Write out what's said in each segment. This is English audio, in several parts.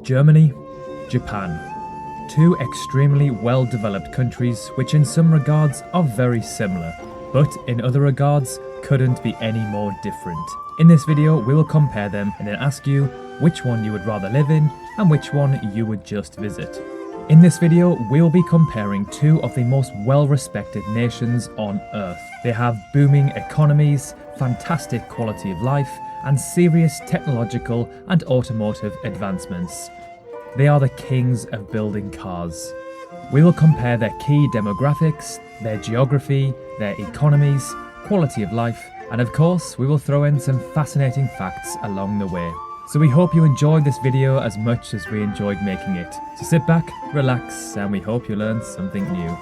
Germany, Japan. Two extremely well-developed countries which in some regards are very similar, but in other regards couldn't be any more different. In this video we will compare them and then ask you which one you would rather live in and which one you would just visit. In this video we will be comparing two of the most well-respected nations on Earth. They have booming economies, fantastic quality of life, and serious technological and automotive advancements. They are the kings of building cars. We will compare their key demographics, their geography, their economies, quality of life, and of course we will throw in some fascinating facts along the way. So we hope you enjoyed this video as much as we enjoyed making it. So sit back, relax, and we hope you learned something new.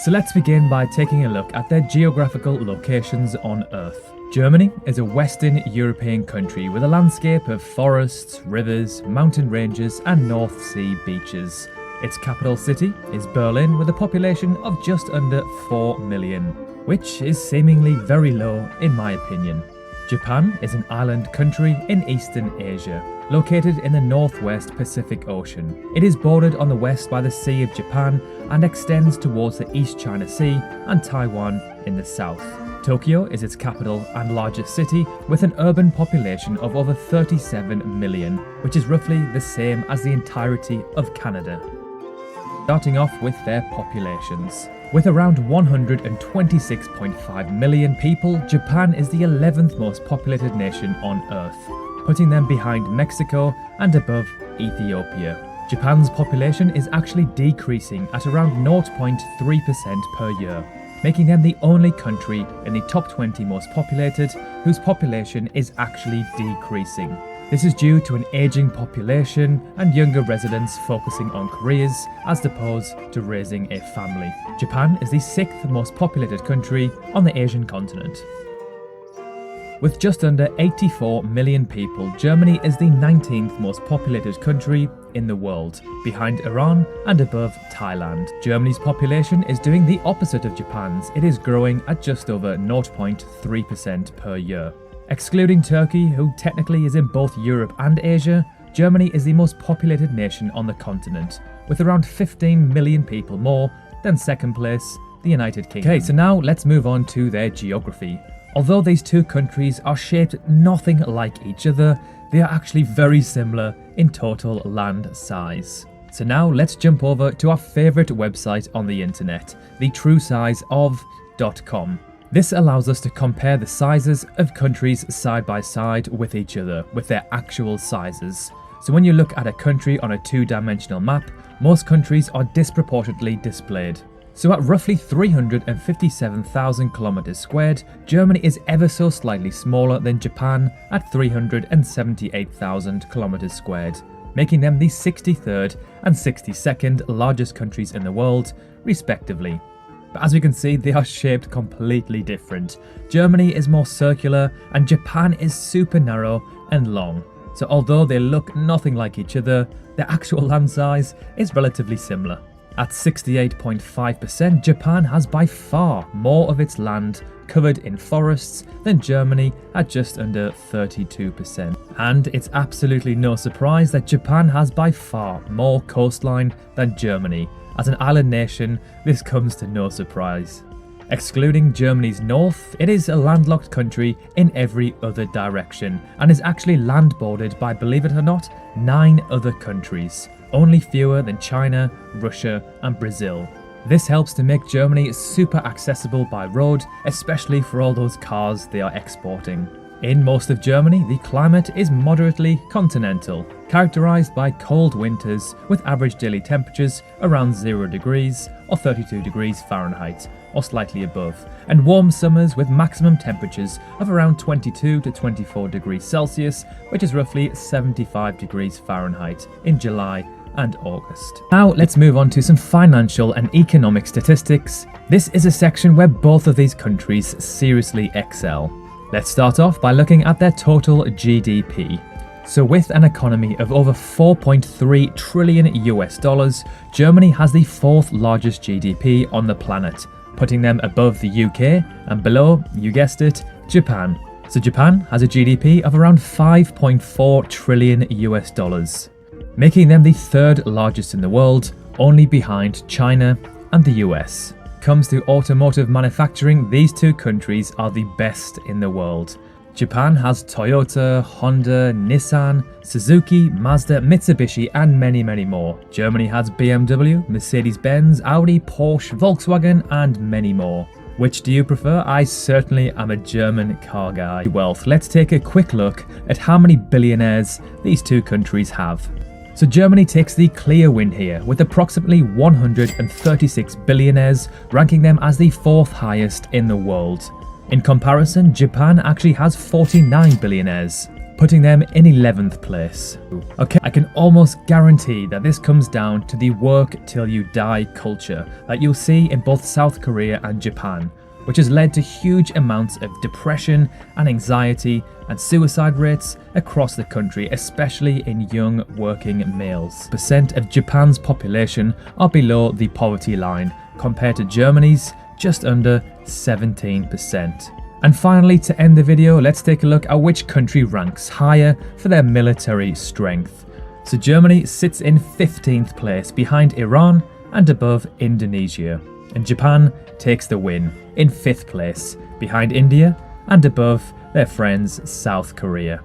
So let's begin by taking a look at their geographical locations on Earth. Germany is a Western European country with a landscape of forests, rivers, mountain ranges and North Sea beaches. Its capital city is Berlin with a population of just under 4 million, which is seemingly very low in my opinion. Japan is an island country in Eastern Asia, located in the northwest Pacific Ocean. It is bordered on the west by the Sea of Japan and extends towards the East China Sea and Taiwan in the south. Tokyo is its capital and largest city with an urban population of over 37 million, which is roughly the same as the entirety of Canada. Starting off with their populations. With around 126.5 million people, Japan is the 11th most populated nation on Earth, putting them behind Mexico and above Ethiopia. Japan's population is actually decreasing at around 0.3% per year, making them the only country in the top 20 most populated whose population is actually decreasing. This is due to an aging population and younger residents focusing on careers as opposed to raising a family. Japan is the 6th most populated country on the Asian continent. With just under 84 million people, Germany is the 19th most populated country in the world, behind Iran and above Thailand. Germany's population is doing the opposite of Japan's. It is growing at just over 0.3% per year. Excluding Turkey, who technically is in both Europe and Asia, Germany is the most populated nation on the continent, with around 15 million people more than second place, the United Kingdom. Okay, so now let's move on to their geography. Although these two countries are shaped nothing like each other, they are actually very similar in total land size. So now let's jump over to our favourite website on the internet, the truesizeof.com. This allows us to compare the sizes of countries side by side with each other, with their actual sizes. So when you look at a country on a two-dimensional map, most countries are disproportionately displayed. So at roughly 357,000 kilometers squared, Germany is ever so slightly smaller than Japan at 378,000 kilometers squared, making them the 63rd and 62nd largest countries in the world, respectively. But as we can see, they are shaped completely different. Germany is more circular and Japan is super narrow and long. So although they look nothing like each other, their actual land size is relatively similar. At 68.5%, Japan has by far more of its land covered in forests than Germany at just under 32%. And it's absolutely no surprise that Japan has by far more coastline than Germany. As an island nation, this comes to no surprise. Excluding Germany's north, it is a landlocked country in every other direction and is actually land bordered by, believe it or not, 9 other countries, only fewer than China, Russia and Brazil. This helps to make Germany super accessible by road, especially for all those cars they are exporting. In most of Germany, the climate is moderately continental, characterized by cold winters with average daily temperatures around 0 degrees or 32 degrees Fahrenheit, or slightly above, and warm summers with maximum temperatures of around 22 to 24 degrees Celsius, which is roughly 75 degrees Fahrenheit in July and August. Now let's move on to some financial and economic statistics. This is a section where both of these countries seriously excel. Let's start off by looking at their total GDP. So with an economy of over 4.3 trillion US dollars, Germany has the 4th largest GDP on the planet, putting them above the UK and below, you guessed it, Japan. So Japan has a GDP of around 5.4 trillion US dollars, making them the third largest in the world, only behind China and the US. Comes to automotive manufacturing, these two countries are the best in the world. Japan has Toyota, Honda, Nissan, Suzuki, Mazda, Mitsubishi and many more. Germany has BMW, Mercedes-Benz, Audi, Porsche, Volkswagen and many more. Which do you prefer? I certainly am a German car guy. Wealth. Let's take a quick look at how many billionaires these two countries have. So Germany takes the clear win here, with approximately 136 billionaires, ranking them as the fourth highest in the world. In comparison, Japan actually has 49 billionaires, putting them in 11th place. Okay, I can almost guarantee that this comes down to the work till you die culture that you'll see in both South Korea and Japan, which has led to huge amounts of depression and anxiety and suicide rates across the country, especially in young working males. Percent of Japan's population are below the poverty line, compared to Germany's just under 17%. And finally, to end the video, let's take a look at which country ranks higher for their military strength. So Germany sits in 15th place behind Iran and above Indonesia. And Japan takes the win in 5th place behind India and above their friends South Korea.